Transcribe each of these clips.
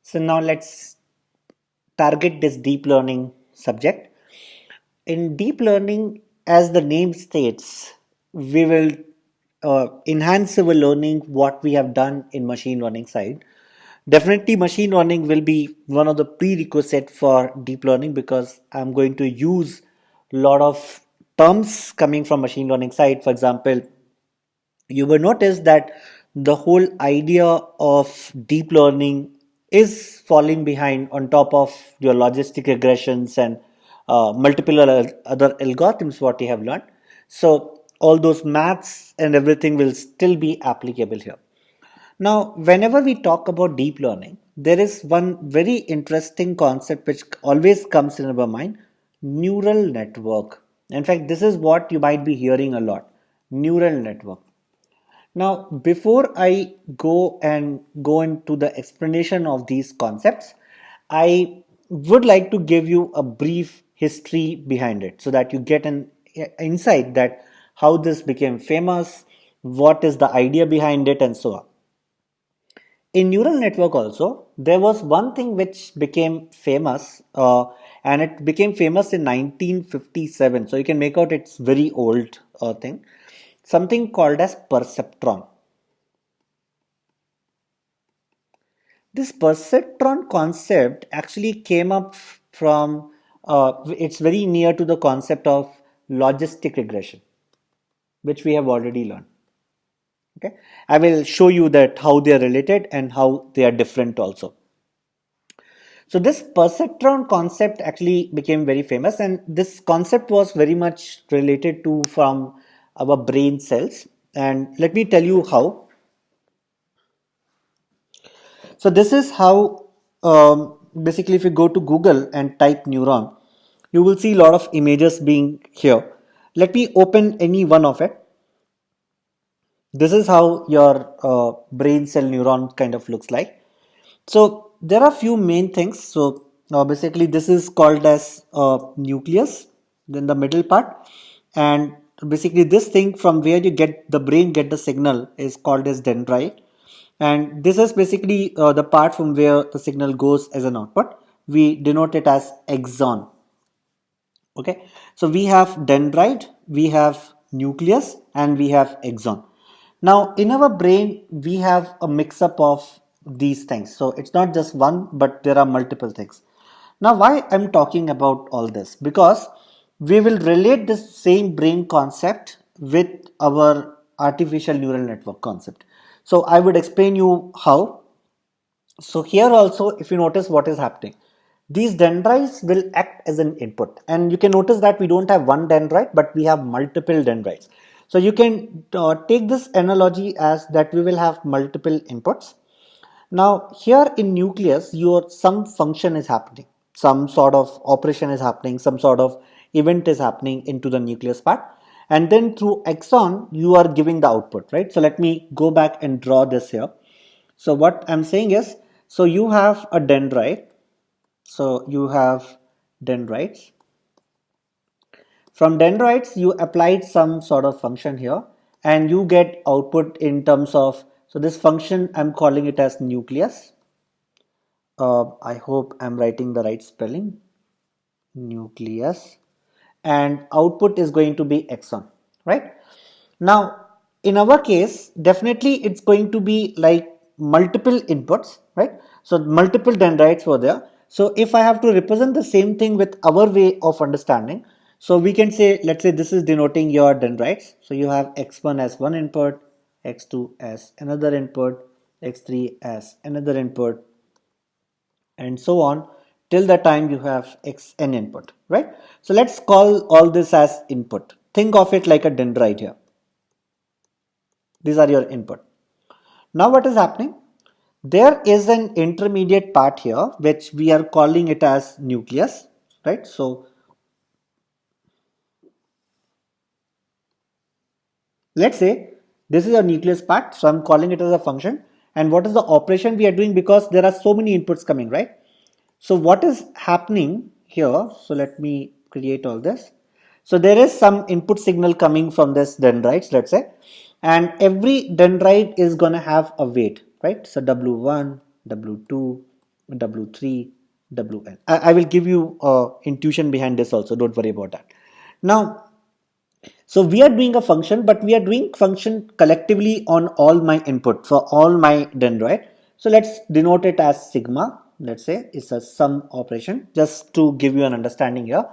So now let's target this deep learning subject. In deep learning, as the name states, we will enhance our learning what we have done in machine learning side. Definitely machine learning will be one of the prerequisite for deep learning because I'm going to use a lot of terms coming from machine learning side. For example, you will notice that the whole idea of deep learning is falling behind on top of your logistic regressions and multiple other algorithms what you have learned. So all those maths and everything will still be applicable here. Now, whenever we talk about deep learning, there is one very interesting concept which always comes in our mind: neural network. In fact, this is what you might be hearing a lot: neural network. Now, before I go into the explanation of these concepts, I would like to give you a brief history behind it so that you get an insight that how this became famous, what is the idea behind it, and so on. In neural network also, there was one thing which became famous, and it became famous in 1957. So you can make out it's very old thing, something called as perceptron. This perceptron concept actually came up from, it's very near to the concept of logistic regression, which we have already learned. Okay, I will show you that how they are related and how they are different also. So this perceptron concept actually became very famous, and this concept was very much related to from our brain cells. And let me tell you how. So this is how, basically, if you go to Google and type neuron, you will see a lot of images being here. Let me open any one of it. This is how your brain cell neuron kind of looks like. So there are few main things. So basically this is called as nucleus, then the middle part, and basically this thing from where you get the brain get the signal is called as dendrite, and this is basically the part from where the signal goes as an output. We denote it as axon. Okay, so we have dendrite, we have nucleus, and we have axon. Now in our brain we have a mix up of these things, so it's not just one but there are multiple things. Now why I'm talking about all this, because we will relate this same brain concept with our artificial neural network concept. So I would explain you how. So here also, if you notice what is happening, these dendrites will act as an input, and you can notice that we don't have one dendrite but we have multiple dendrites. So you can take this analogy as that we will have multiple inputs. Now here in nucleus, your some function is happening, some sort of operation is happening, some sort of event is happening into the nucleus part, and then through axon you are giving the output, right? So let me go back and draw this here. So what I'm saying is, so you have a dendrite, so you have dendrites. From dendrites, you applied some sort of function here, and you get output in terms of, so this function I'm calling it as nucleus. I hope I'm writing the right spelling, nucleus, and output is going to be axon, right? Now, in our case, definitely it's going to be like multiple inputs, right? So multiple dendrites were there. So if I have to represent the same thing with our way of understanding, so we can say, let's say this is denoting your dendrites. So you have x1 as one input, x2 as another input, x3 as another input, and so on till the time you have xn input, right? So let's call all this as input. Think of it like a dendrite here. These are your input. Now what is happening? There is an intermediate part here which we are calling it as nucleus, right? So let's say this is a nucleus part, so I'm calling it as a function. And what is the operation we are doing, because there are so many inputs coming, right? So what is happening here? So let me create all this. So there is some input signal coming from this dendrites, let's say, and every dendrite is going to have a weight, right? So W1, W2, W3, WN. I will give you intuition behind this also. Don't worry about that. Now, so we are doing a function, but we are doing function collectively on all my input for all my dendroid. So let's denote it as sigma. Let's say it's a sum operation, just to give you an understanding here.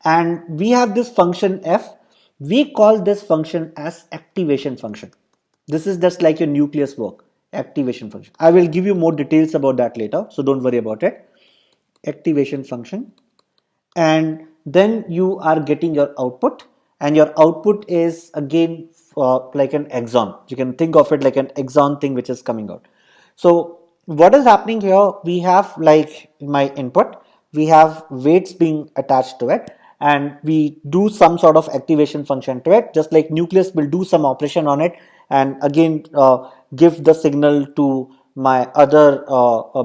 And we have this function f. We call this function as activation function. This is just like your nucleus work, activation function. I will give you more details about that later, so don't worry about it. Activation function, and then you are getting your output, and your output is again like an exon. You can think of it like an exon thing which is coming out. So what is happening here, we have like my input, we have weights being attached to it, and we do some sort of activation function to it, just like nucleus will do some operation on it, and again give the signal to my other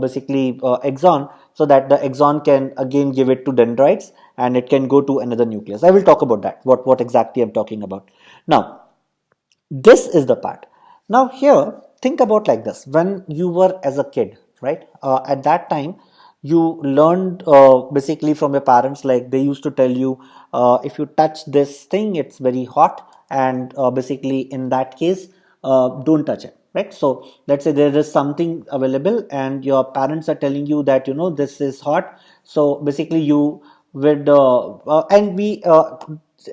basically exon, so that the exon can again give it to dendrites and it can go to another nucleus. I will talk about that, what exactly I'm talking about. Now, this is the part. Now here, think about like this. When you were as a kid, right, at that time you learned basically from your parents, like they used to tell you, if you touch this thing it's very hot, and basically in that case don't touch it, right? So let's say there is something available and your parents are telling you that, you know, this is hot. So basically you would and we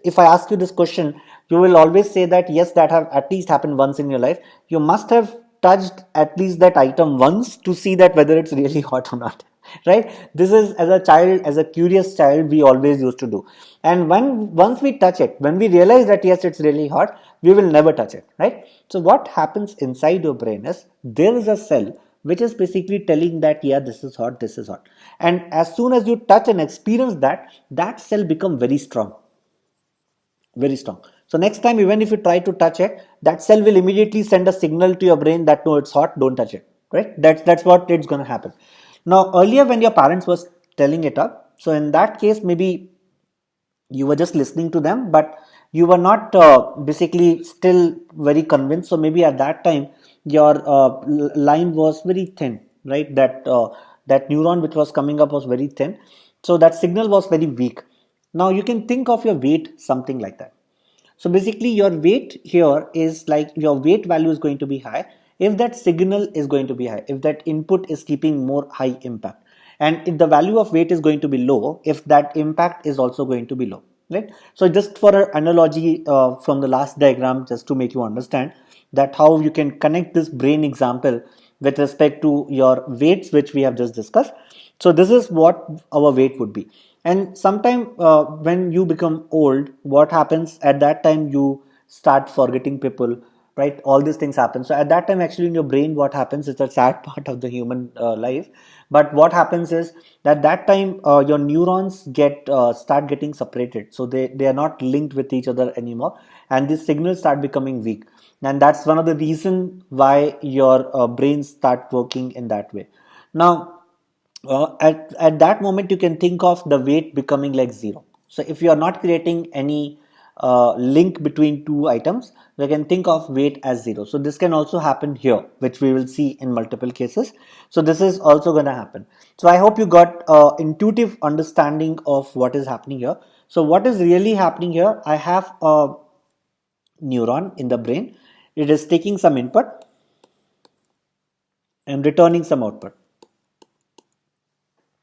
if I ask you this question, you will always say that yes, that have at least happened once in your life. You must have touched at least that item once to see that whether it's really hot or not. Right? This is, as a child, as a curious child, we always used to do. And when once we touch it, when we realize that yes, it's really hot, we will never touch it. Right? So what happens inside your brain is there is a cell which is basically telling that yeah, this is hot, this is hot. And as soon as you touch and experience that, that cell become very strong, very strong. So next time, even if you try to touch it, that cell will immediately send a signal to your brain that no, it's hot, don't touch it. Right? That's what it's going to happen. Now earlier when your parents was telling it up, so in that case maybe you were just listening to them, but you were not basically still very convinced. So maybe at that time your line was very thin, right? That neuron which was coming up was very thin, so that signal was very weak. Now you can think of your weight something like that. So basically your weight here is like your weight value is going to be high if that signal is going to be high, if that input is keeping more high impact. And if the value of weight is going to be low if that impact is also going to be low, right? So just for an analogy from the last diagram, just to make you understand that how you can connect this brain example with respect to your weights which we have just discussed. So this is what our weight would be. And sometime when you become old, what happens at that time, you start forgetting people, right? All these things happen. So at that time, actually in your brain, what happens is a sad part of the human life. But what happens is that time your neurons get start getting separated. So they are not linked with each other anymore, and these signals start becoming weak. And that's one of the reason why your brain start working in that way. Now at that moment you can think of the weight becoming like zero. So if you are not creating any link between two items, we can think of weight as zero. So this can also happen here, which we will see in multiple cases. So this is also going to happen. So I hope you got intuitive understanding of what is happening here. So what is really happening here, I have a neuron in the brain. It is taking some input and returning some output.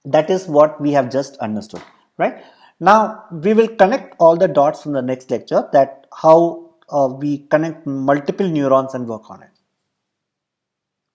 That is what we have just understood, right? Now we will connect all the dots from the next lecture, that how we connect multiple neurons and work on it.